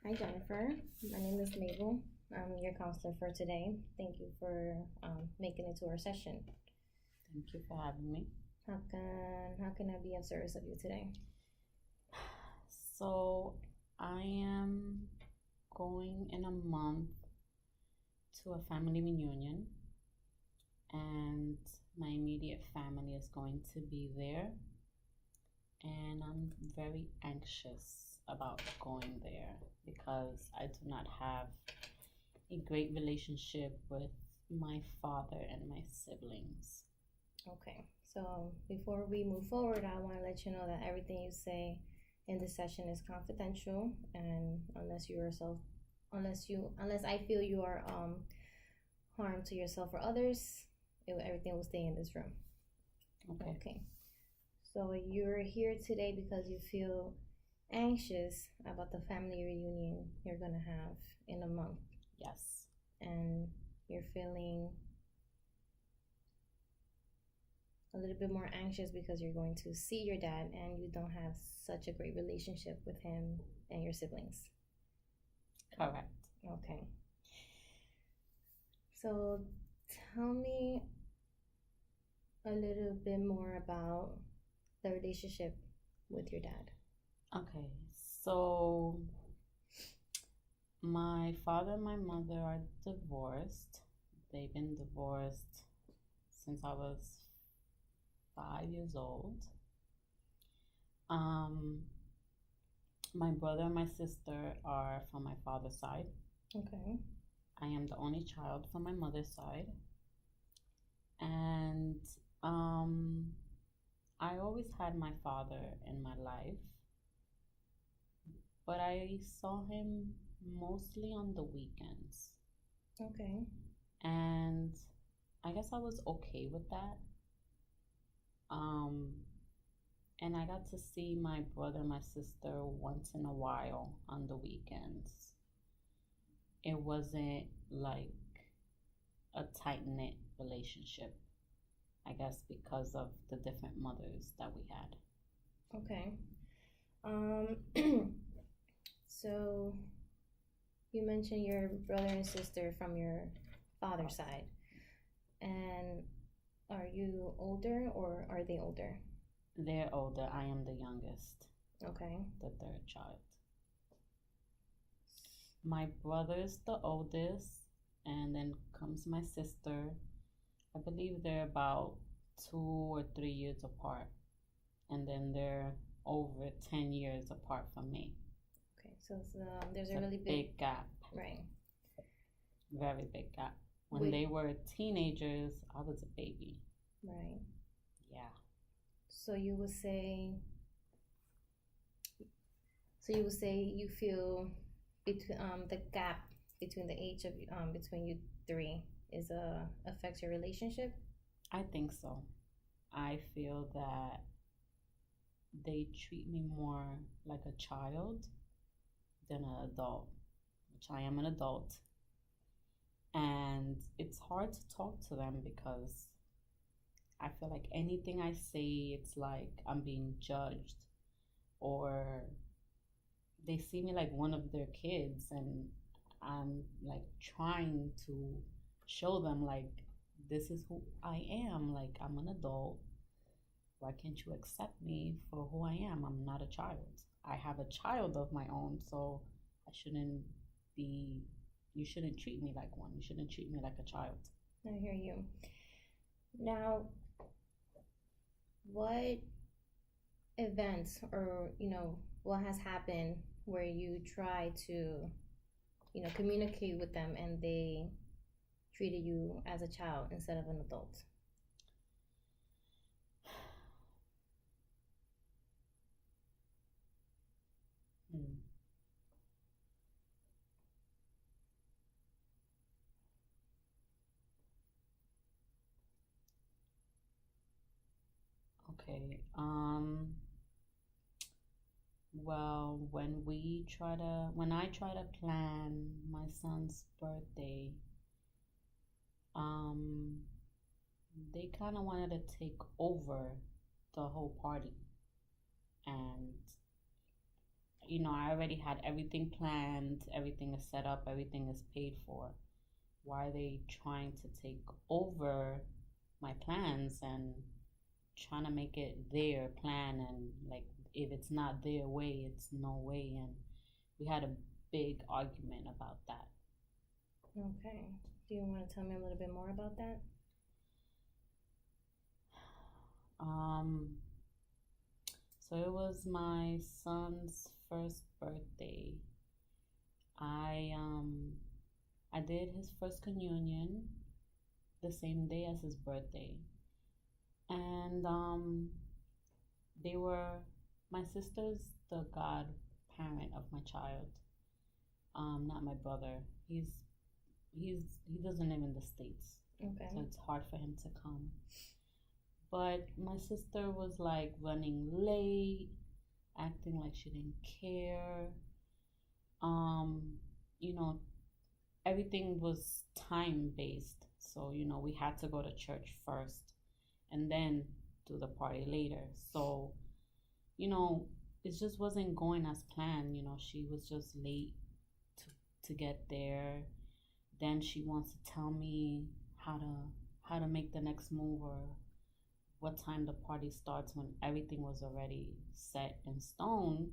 Hi, Jennifer. My name is Mabel. I'm your counselor for today. Thank you for making it to our session. Thank you for having me. How can I be of service of you today? So, I am going in a month to a family reunion, and my immediate family is going to be there, and I'm very anxious about going there because I do not have a great relationship with my father and my siblings. Okay. So before we move forward, I want to let you know that everything you say in this session is confidential, and unless I feel you are harm to yourself or others, everything will stay in this room. Okay. Okay. So you're here today because you feel anxious about the family reunion you're gonna have in a month, Yes. and you're feeling a little bit more anxious because you're going to see your dad and you don't have such a great relationship with him and your siblings. Correct. Okay. So tell me a little bit more about the relationship with your dad. Okay. So, my father and my mother are divorced. They've been divorced since I was 5 years old. Um, my brother and my sister are from my father's side. Okay. I am the only child from my mother's side. And um, I always had my father in my life, but I saw him mostly on the weekends. Okay. And I guess I was okay with that. Um, and I got to see my brother and my sister once in a while on the weekends. It wasn't like a tight knit relationship, I guess, because of the different mothers that we had. Okay. Um, so you mentioned your brother and sister from your father's side, and are you older or are they older? They're older. I am the youngest, Okay. the third child. My brother's the oldest, and then comes my sister. I believe they're about 2 or 3 years apart, and then they're over 10 years apart from me. Okay. So there's It's a really big gap, right. very big gap. When Wait. they were teenagers, I was a baby. Right. Yeah. So you would say. So you would say you feel between the gap between the age of between you three is affects your relationship. I think so. I feel that they treat me more like a child than an adult, which I am an adult. And it's hard to talk to them because I feel like anything I say, it's like I'm being judged, or they see me like one of their kids, and I'm like trying to show them like this is who I am. Like, I'm an adult. Why can't you accept me for who I am? I'm not a child. I have a child of my own, so I shouldn't be, you shouldn't treat me like one. You shouldn't treat me like a child. I hear you. Now, what events or what has happened where you try to communicate with them and they treated you as a child instead of an adult? Hmm. Okay. Well, when I try to plan my son's birthday, um, they kind of wanted to take over the whole party, and I already had everything planned, everything is set up, everything is paid for. Why are they trying to take over my plans and trying to make it their plan? And like, if it's not their way, it's no way. And we had a big argument about that. Okay. Do you want to tell me a little bit more about that? Um, so it was my son's first birthday. I did his first communion the same day as his birthday. And they were my sister's the godparent of my child. Not my brother. He doesn't live in the States. Okay. So it's hard for him to come. But my sister was like running late, acting like she didn't care. Um, you know, everything was time based. So, we had to go to church first and then do the party later. So, you know, it just wasn't going as planned. She was just late to get there. Then she wants to tell me how to make the next move or what time the party starts when everything was already set in stone.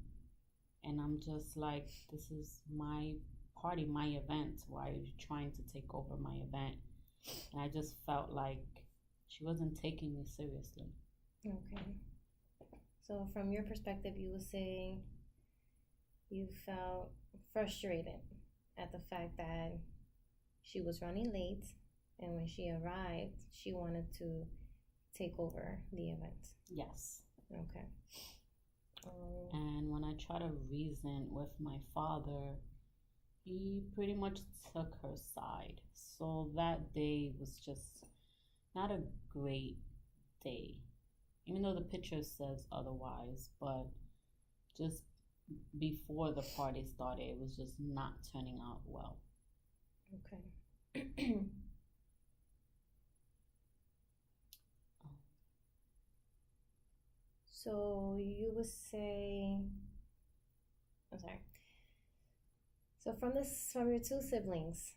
And I'm just like, this is my party, my event. Why are you trying to take over my event? And I just felt like she wasn't taking me seriously. Okay. So, from your perspective, you would say you felt frustrated at the fact that she was running late, and when she arrived, she wanted to take over the event. Yes. Okay. And when I try to reason with my father, he pretty much took her side. So that day was just not a great day, even though the picture says otherwise. But just before the party started, it was just not turning out well. Okay. So you would say, I'm sorry. So from your two siblings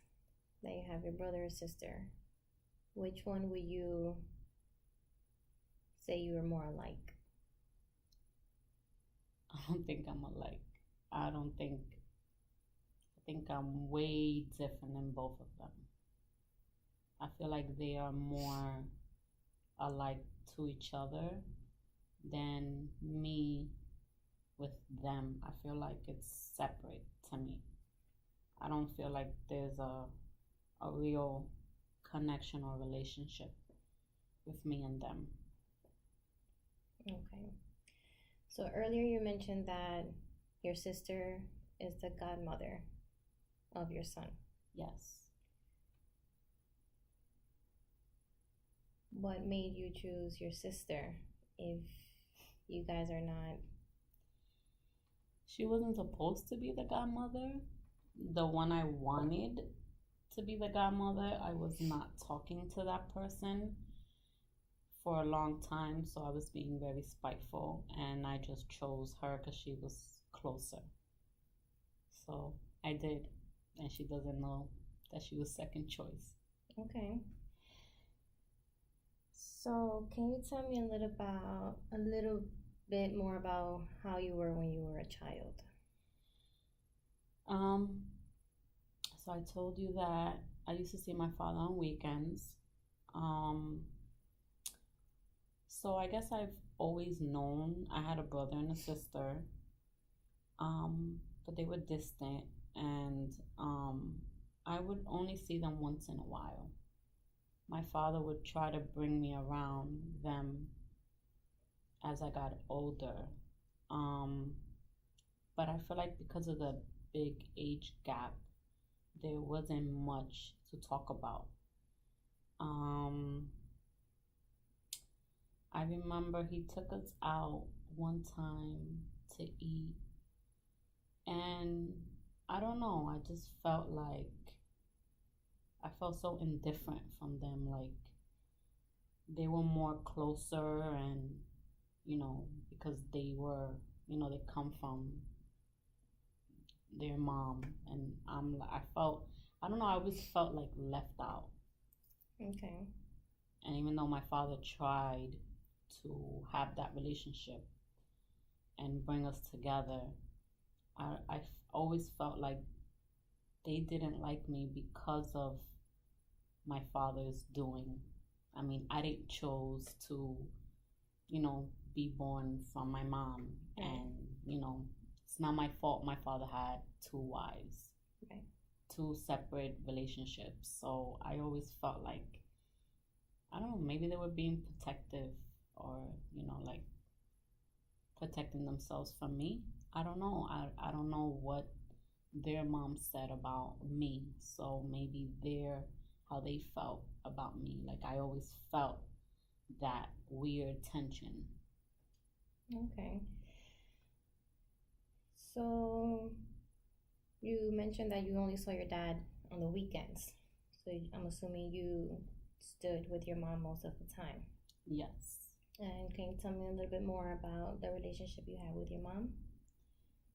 that you have, your brother or sister, which one would you say you were more alike? I don't think I'm alike. I don't think. I think I'm way different than both of them. I feel like they are more alike to each other than me with them. I feel like it's separate to me. I don't feel like there's a real connection or relationship with me and them. Okay. So earlier you mentioned that your sister is the godmother of your son. Yes. What made you choose your sister if you guys are not? She wasn't supposed to be the godmother. The one I wanted to be the godmother, I was not talking to that person for a long time, so I was being very spiteful, and I just chose her because she was closer. So I did, and she doesn't know that she was second choice. Okay. So can you tell me a little bit more about how you were when you were a child? Um, so I told you that I used to see my father on weekends. Um, so I guess I've always known I had a brother and a sister, but they were distant, and I would only see them once in a while. My father would try to bring me around them as I got older. Um, but I feel like because of the big age gap, there wasn't much to talk about. Um, I remember he took us out one time to eat, and I don't know, I just felt like I felt so indifferent from them. Like they were more closer, and because they were, they come from their mom, and I felt, I don't know, I always felt like left out. Okay. And even though my father tried to have that relationship and bring us together, I always felt like they didn't like me because of my father's doing. I mean, I didn't choose to, you know, be born from my mom, Right. and you know, it's not my fault. My father had two wives, Right. two separate relationships. So I always felt like, I don't know, maybe they were being protective, or you know, like protecting themselves from me. I don't know. I don't know what their mom said about me. So maybe their how they felt about me. Like I always felt that weird tension. Okay. So you mentioned that you only saw your dad on the weekends. So I'm assuming you stood with your mom most of the time. Yes. And can you tell me a little bit more about the relationship you had with your mom?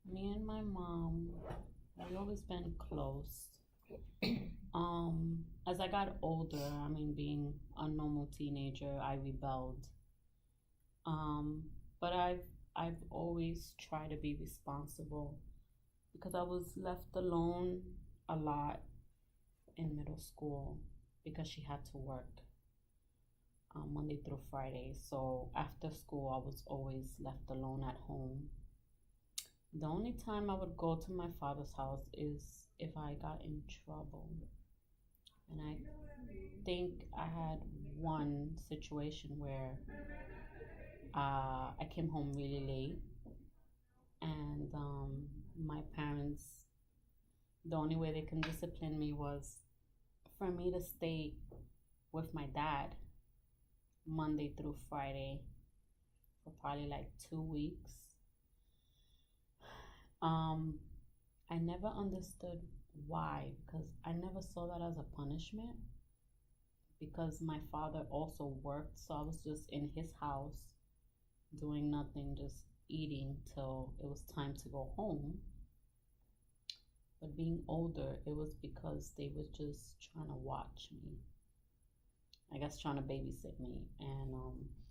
Me and my mom, we always been close. As I got older, I mean, being a normal teenager, I rebelled. Um, but I've always tried to be responsible because I was left alone a lot in middle school because she had to work Monday through Friday. So after school, I was always left alone at home. The only time I would go to my father's house is if I got in trouble. And I think I had one situation where I came home really late, and my parents, the only way they can discipline me was for me to stay with my dad Monday through Friday for probably like 2 weeks. Um, I never understood why, because I never saw that as a punishment, because my father also worked, so I was just in his house doing nothing, just eating till it was time to go home. But being older, it was because they was just trying to watch me. I guess trying to babysit me. And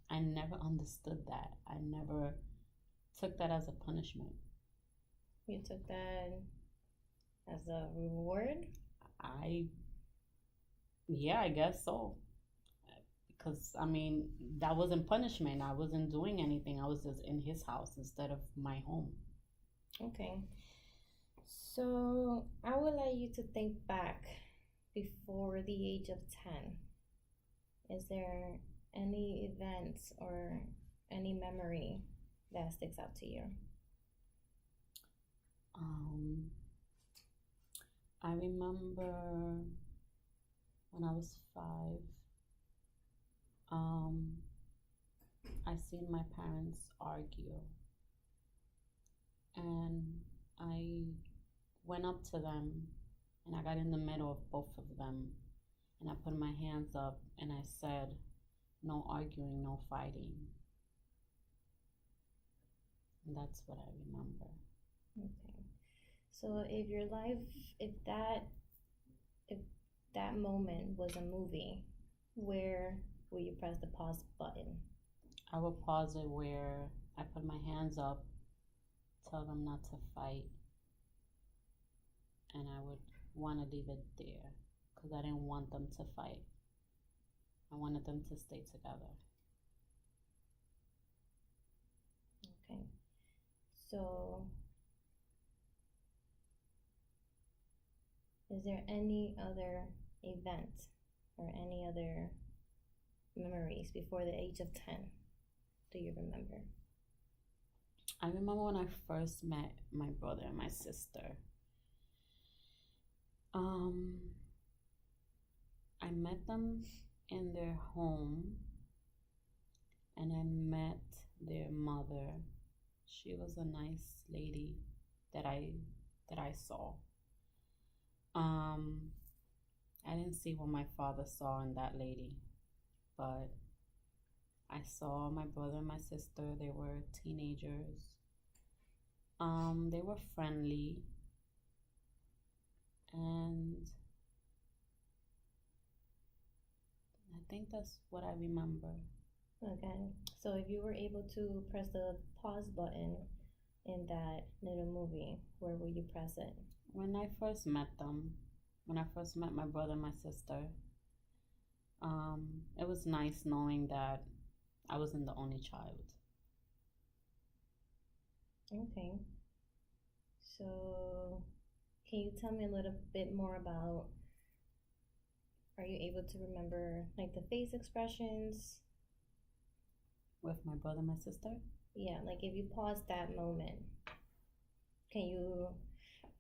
I never understood that. I never took that as a punishment. You took that as a reward? I, yeah, I guess so. Because, I mean, that wasn't punishment. I wasn't doing anything. I was just in his house instead of my home. Okay. So I would like you to think back before the age of 10. Is there any events or any memory that sticks out to you? Um, I remember when I was 5, um, I seen my parents argue, and I went up to them, and I got in the middle of both of them, and I put my hands up and I said, "No arguing, no fighting." And that's what I remember. Okay. So if your life, if that, if that moment was a movie, where will you press the pause button? I would pause it where I put my hands up, tell them not to fight, and I would want to leave it there because I didn't want them to fight. I wanted them to stay together. Okay. So is there any other event or any other memories before the age of 10 do you remember? I remember when I first met my brother and my sister. Um, I met them in their home, and I met their mother. She was a nice lady that I saw. Um, I didn't see what my father saw in that lady, but I saw my brother and my sister. They were teenagers. They were friendly. And I think that's what I remember. Okay. So if you were able to press the pause button in that little movie, where will you press it? When I first met them, when I first met my brother and my sister, it was nice knowing that I wasn't the only child. Okay. So can you tell me a little bit more about, are you able to remember like the face expressions? With my brother and my sister? Yeah, like if you pause that moment, can you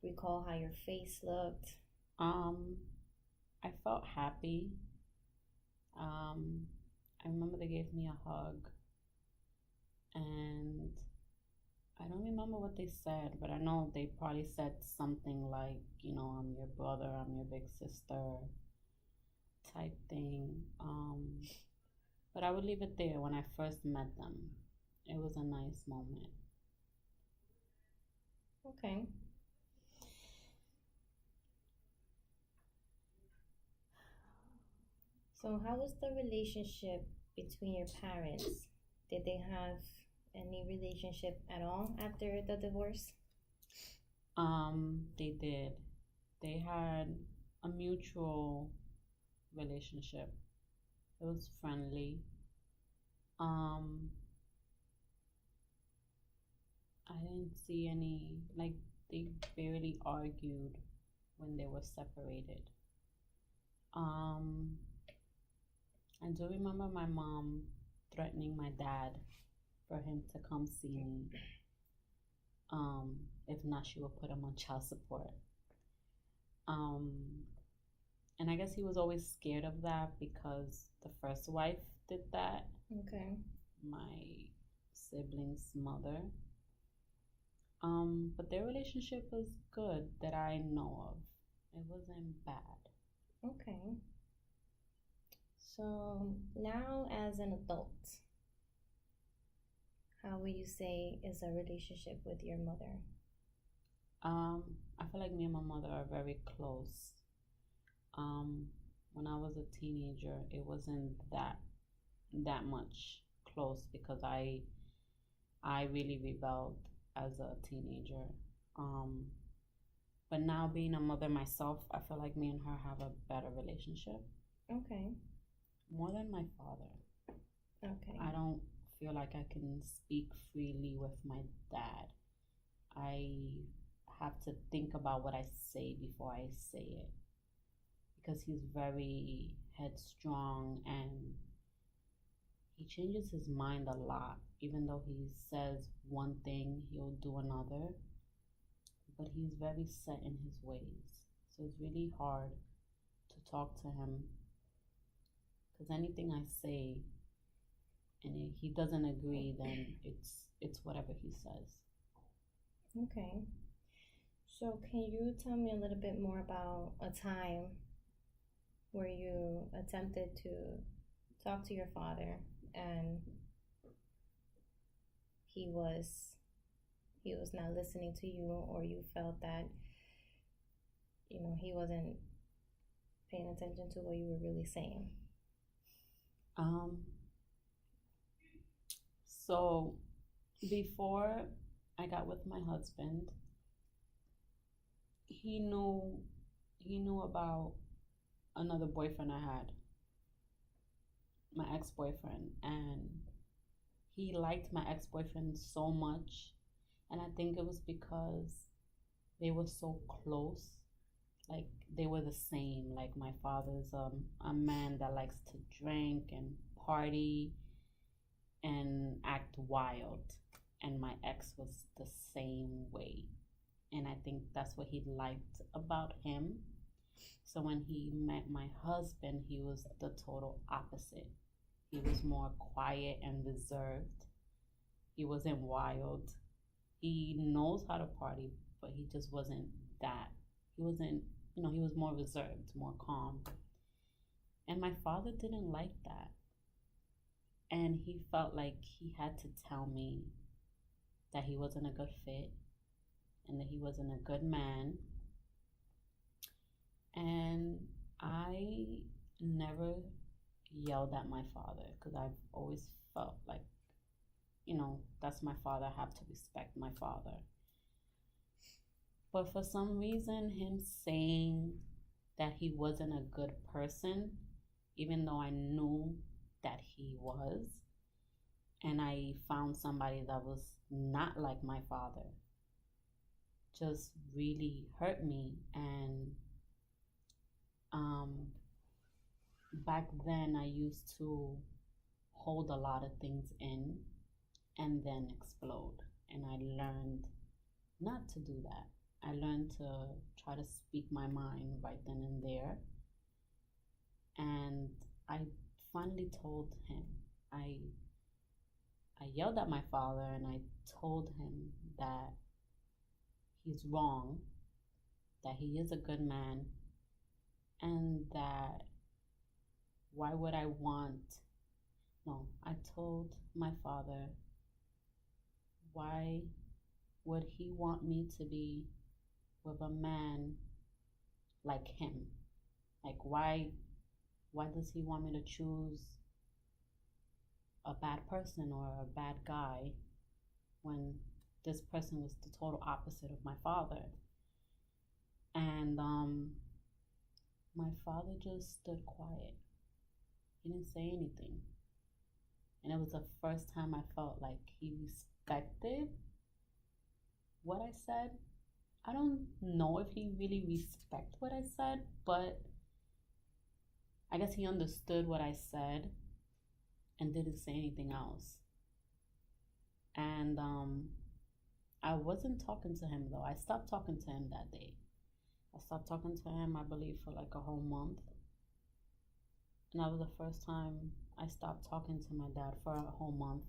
recall how your face looked? I felt happy. I remember they gave me a hug, and I don't remember what they said, but I know they probably said something like, I'm your brother, I'm your big sister type thing. But I would leave it there when I first met them. It was a nice moment. Okay. So how was the relationship between your parents? Did they have any relationship at all after the divorce? They did. They had a mutual relationship. It was friendly. Um, I didn't see any, like, they barely argued when they were separated. Um, I do remember my mom threatening my dad for him to come see me. If not, she would put him on child support. Um, and I guess he was always scared of that because the first wife did that, Okay. my sibling's mother. But their relationship was good that I know of. It wasn't bad. Okay. So now as an adult, how would you say is a relationship with your mother? I feel like me and my mother are very close. Um, when I was a teenager, it wasn't that much close because I really rebelled as a teenager. Um, but now being a mother myself, I feel like me and her have a better relationship, Okay. more than my father. Okay. I don't feel like I can speak freely with my dad. I have to think about what I say before I say it because he's very headstrong and he changes his mind a lot. Even though he says one thing, he'll do another, but he's very set in his ways. So it's really hard to talk to him because anything I say and he doesn't agree, then it's whatever he says. Okay. So can you tell me a little bit more about a time where you attempted to talk to your father and he was not listening to you, or you felt that he wasn't paying attention to what you were really saying? Um, so before I got with my husband, he knew about another boyfriend I had, my ex-boyfriend, and he liked my ex-boyfriend so much, and I think it was because they were so close. Like they were the same. Like my father's a man that likes to drink and party and act wild, and my ex was the same way. And I think that's what he liked about him. So when he met my husband, he was the total opposite. He was more quiet and reserved. He wasn't wild. He knows how to party, but he just wasn't that. He wasn't, he was more reserved, more calm. And my father didn't like that. And he felt like he had to tell me that he wasn't a good fit and that he wasn't a good man. And I never yelled at my father because I've always felt like, that's my father. I have to respect my father. But for some reason, him saying that he wasn't a good person, even though I knew that he was, and I found somebody that was not like my father, just really hurt me. And back then, I used to hold a lot of things in and then explode. And I learned not to do that. I learned to try to speak my mind right then and there. And I finally told him. I yelled at my father and I told him that he's wrong, that he is a good man, and that why would I want, no, I told my father, why would he want me to be with a man like him? Like, why does he want me to choose a bad person or a bad guy when this person was the total opposite of my father? And my father just stood quiet. He didn't say anything. And it was the first time I felt like he respected what I said. I don't know if he really respected what I said, but I guess he understood what I said and didn't say anything else. And I wasn't talking to him though. I stopped talking to him that day. I stopped talking to him, I believe, for like a whole month. And that was the first time I stopped talking to my dad for a whole month.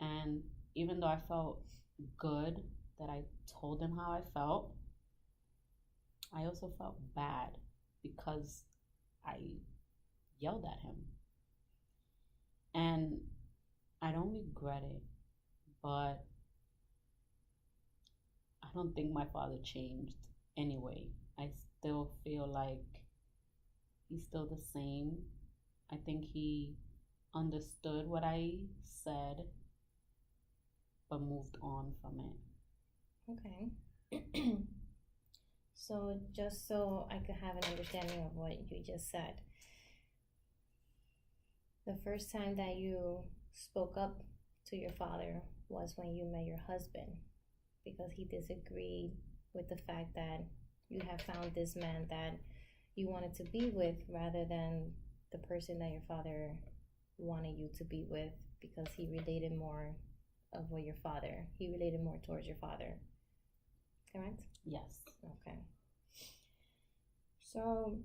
And even though I felt good that I told him how I felt, I also felt bad because I yelled at him. And I don't regret it, but I don't think my father changed anyway. I still feel like he's still the same. I think he understood what I said, but moved on from it. Okay. So just so I could have an understanding of what you just said, the first time that you spoke up to your father was when you met your husband, because he disagreed with the fact that you have found this man that you wanted to be with rather than the person that your father wanted you to be with, because he related more towards your father. Correct? Yes. Okay. So,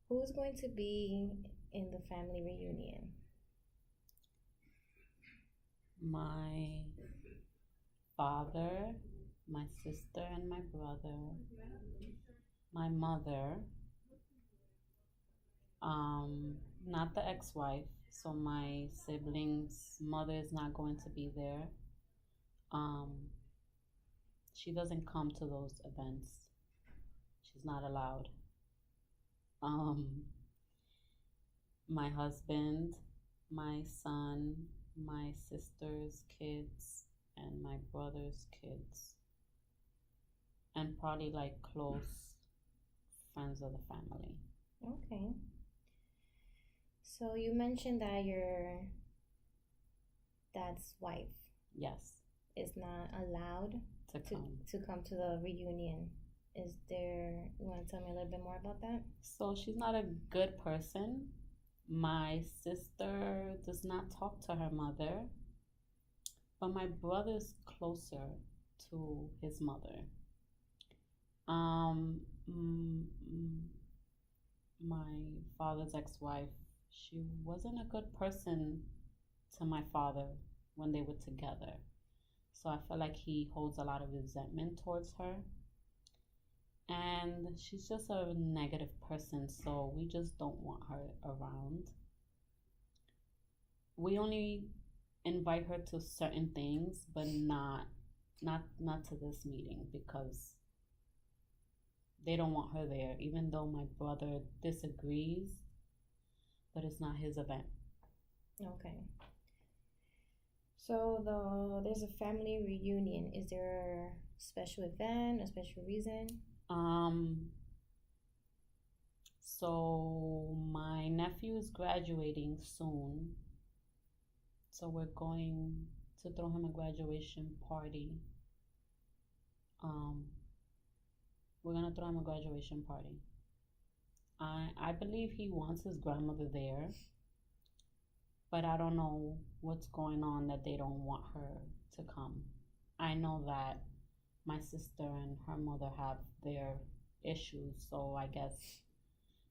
who's going to be in the family reunion? My father, my sister and my brother, my mother, not the ex-wife, so my siblings' mother is not going to be there. She doesn't come to those events. She's not allowed. My husband, my son, my sister's kids, and my brother's kids, and probably like close friends of the family. Okay. So you mentioned that your dad's wife, yes, is not allowed to come to the reunion. You want to tell me a little bit more about that? So she's not a good person. My sister does not talk to her mother, but my brother's closer to his mother. My father's ex-wife, she wasn't a good person to my father when they were together. So I feel like he holds a lot of resentment towards her. And she's just a negative person, so we just don't want her around. We only invite her to certain things, but not to this meeting, because They don't want her there, even though my brother disagrees, but it's not his event. Okay. So there's a family reunion. Is there a special event, a special reason? Um, so my nephew is graduating soon, so we're going to throw him a graduation party. Um, we're gonna throw him a graduation party. I believe he wants his grandmother there, but I don't know what's going on that they don't want her to come. I know that my sister and her mother have their issues, so I guess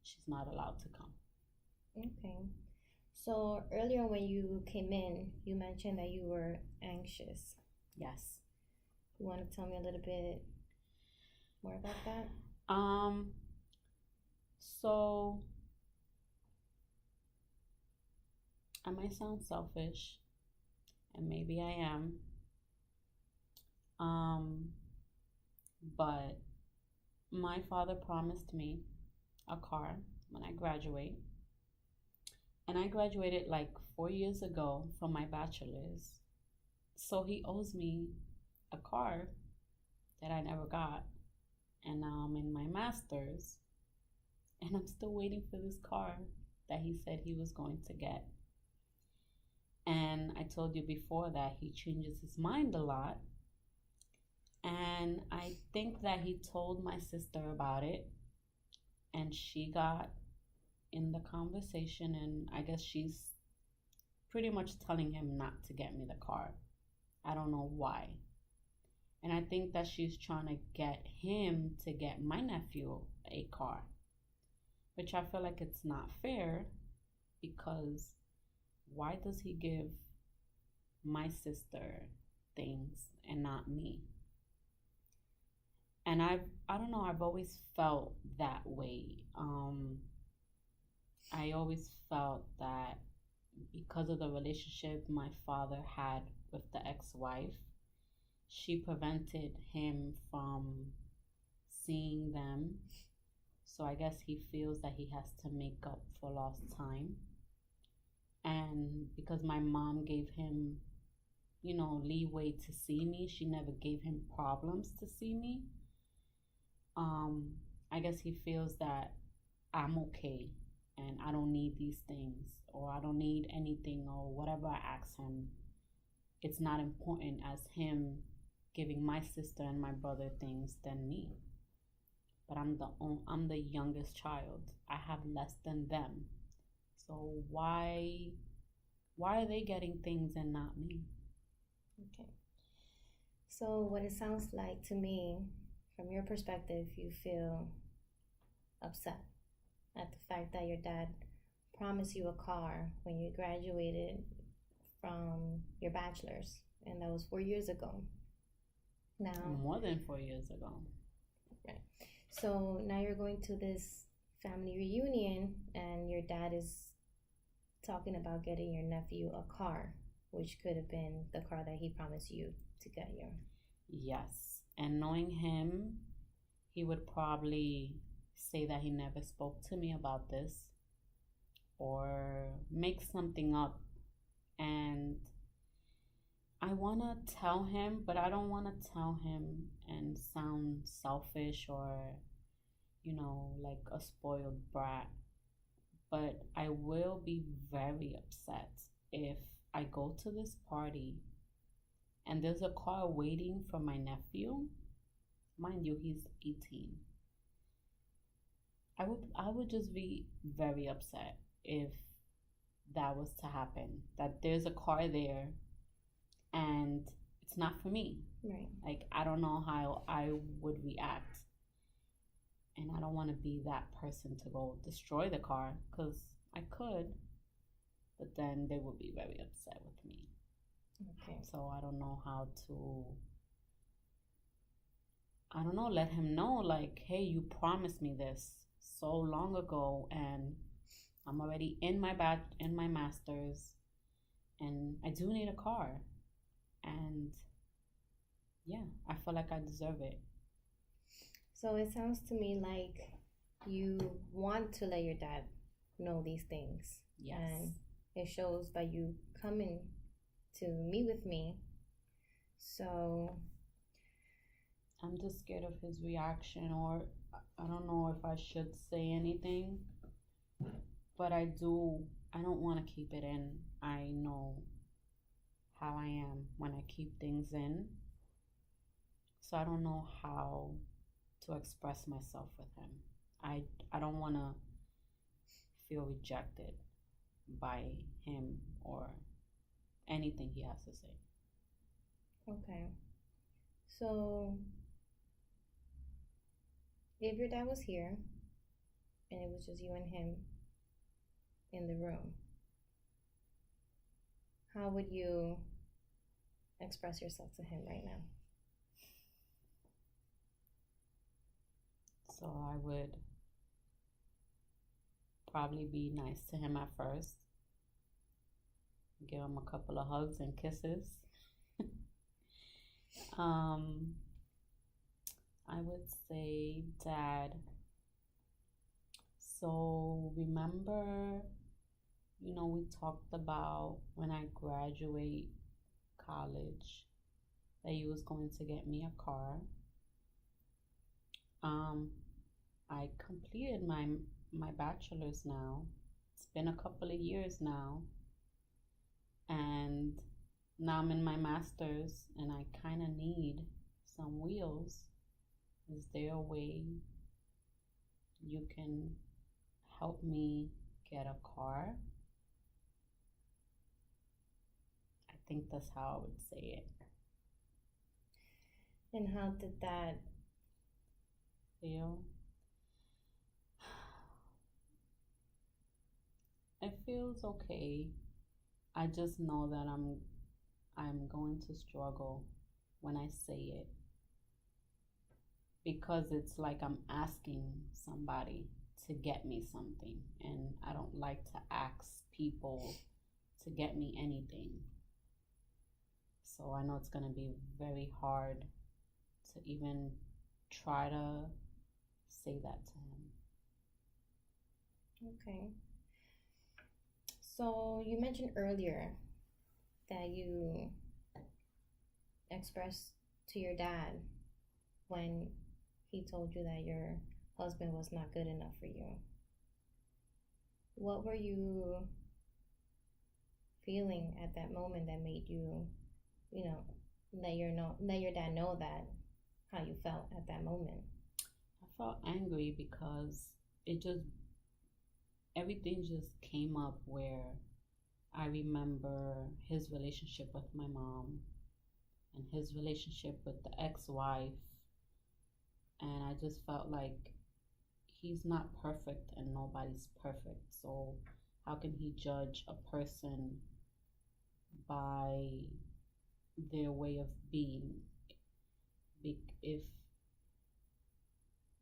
she's not allowed to come. Okay. So earlier when you came in, you mentioned that you were anxious. Yes. You want to tell me a little bit more about that? Um, so I might sound selfish, and maybe I am. Um, but my father promised me a car when I graduate, and I graduated like 4 years ago from my bachelor's. So he owes me a car that I never got, and now I'm in my master's, and I'm still waiting for this car that he said he was going to get. And I told you before that he changes his mind a lot. And I think that he told my sister about it, and she got in the conversation, and I guess she's pretty much telling him not to get me the car. I don't know why. And I think that she's trying to get him to get my nephew a car, which I feel like it's not fair, because why does he give my sister things and not me? And I don't know, I've always felt that way. I always felt that because of the relationship my father had with the ex-wife, she prevented him from seeing them. So I guess he feels that he has to make up for lost time. And because my mom gave him, leeway to see me, she never gave him problems to see me. I guess he feels that I'm okay and I don't need these things, or I don't need anything, or whatever I ask him. It's not important as him giving my sister and my brother things than me. But I'm the youngest child. I have less than them. So why are they getting things and not me? Okay. So what it sounds like to me, from your perspective, you feel upset at the fact that your dad promised you a car when you graduated from your bachelor's, and that was 4 years ago. Now, more than 4 years ago. Right. So now you're going to this family reunion, and your dad is talking about getting your nephew a car, which could have been the car that he promised you to get you. Yes. And knowing him, he would probably say that he never spoke to me about this, or make something up. And I want to tell him, but I don't want to tell him and sound selfish or, like a spoiled brat. But I will be very upset if I go to this party and there's a car waiting for my nephew. Mind you, he's 18. I would just be very upset if that was to happen. That there's a car there and it's not for me. Right. Like, I don't know how I would react. And I don't want to be that person to go destroy the car, because I could, but then they would be very upset with me. Okay. So I don't know how to, let him know, like, hey, you promised me this so long ago, and I'm already in my master's, and I do need a car, and yeah, I feel like I deserve it. So it sounds to me like you want to let your dad know these things. And Yes. it shows by you coming to meet with me. So, I'm just scared of his reaction, or I don't know if I should say anything, but I don't want to keep it in. I know how I am when I keep things in. So I don't know how to express myself with him. I don't want to feel rejected by him or anything he has to say. okay. So, if your dad was here and it was just you and him in the room, how would you express yourself to him right now? So I would probably be nice to him at first, give him a couple of hugs and kisses. um, I would say, Dad, so remember, we talked about when I graduate college that you was going to get me a car. Um, I completed my bachelor's now. It's been a couple of years now, and now I'm in my master's, and I kind of need some wheels. Is there a way you can help me get a car? I think that's how I would say it. And how did that, Feel? It feels okay. I just know that I'm going to struggle when I say it, because it's like I'm asking somebody to get me something, and I don't like to ask people to get me anything. So I know it's going to be very hard to even try to say that to him. okay. So, you mentioned earlier that you expressed to your dad when he told you that your husband was not good enough for you. What were you feeling at that moment that made you, you know, let your dad know that how you felt at that moment? I felt angry because it just everything just came up where I remember his relationship with my mom and his relationship with the ex-wife, and I just felt like he's not perfect and nobody's perfect. So how can he judge a person by their way of being? If,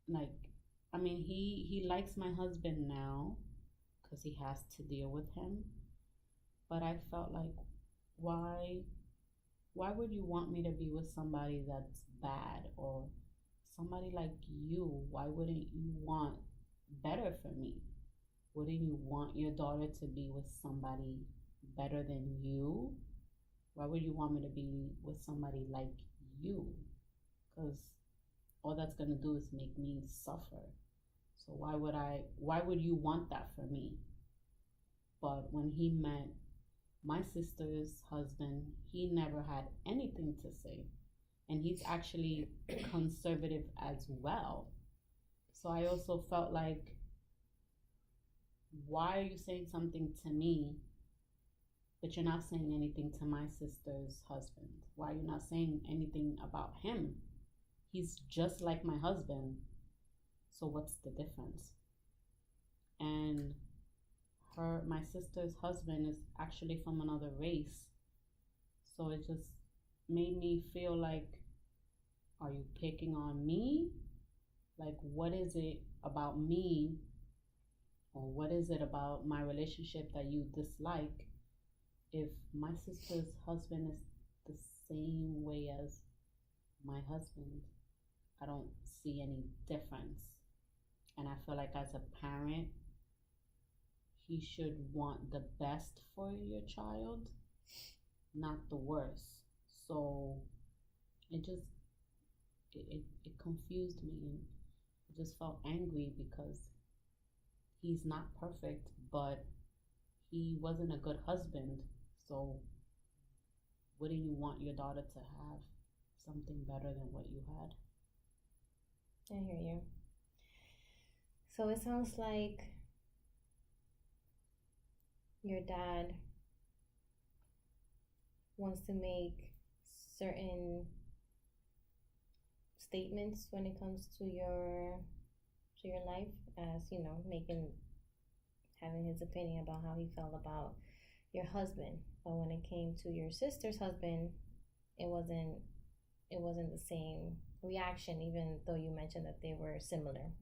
like, I mean, he likes my husband now because he has to deal with him, but I felt like, why why would you want me to be with somebody that's bad, or somebody like you? Why wouldn't you want better for me? Wouldn't you want your daughter to be with somebody better than you? Why would you want me to be with somebody like you? Because all that's going to do is make me suffer. So why would you want that for me? But when he met my sister's husband, he never had anything to say. And he's actually conservative as well. So I also felt like, why are you saying something to me, but you're not saying anything to my sister's husband? Why are you not saying anything about him? He's just like my husband. So what's the difference? And my sister's husband is actually from another race. So it just made me feel like, are you picking on me? Like, what is it about me, or what is it about my relationship that you dislike, if my sister's husband is the same way as my husband? I don't see any difference. And I feel like as a parent, he should want the best for your child, not the worst. So it just it confused me, and I just felt angry because he's not perfect, but he wasn't a good husband. So wouldn't you want your daughter to have something better than what you had? I hear you. So it sounds like your dad wants to make certain statements when it comes to your life, as you know, making having his opinion about how he felt about your husband. But when it came to your sister's husband, it wasn't it wasn't the same reaction, even though you mentioned that they were similar.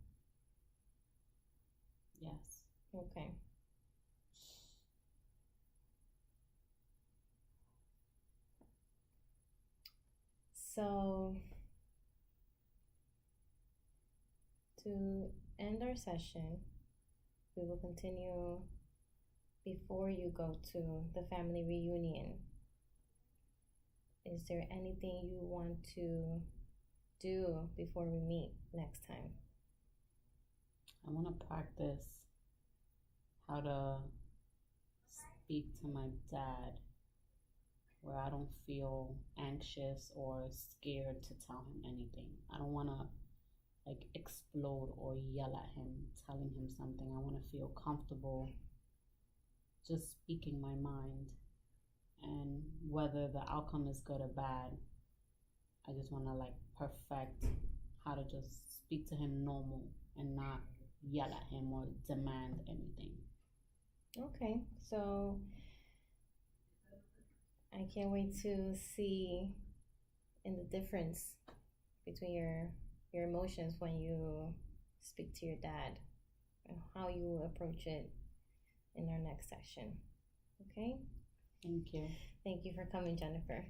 Yes. Okay. So to end our session, we will continue before you go to the family reunion. Is there anything you want to do before we meet next time? I want to practice how to speak to my dad where I don't feel anxious or scared to tell him anything. I don't want to like explode or yell at him, telling him something. I want to feel comfortable just speaking my mind. And whether the outcome is good or bad, I just want to like perfect how to just speak to him normal and not yell at him or demand anything. Okay, so I can't wait to see in the difference between your emotions when you speak to your dad and how you approach it in our next session. Okay? Thank you. Thank you for coming, Jennifer.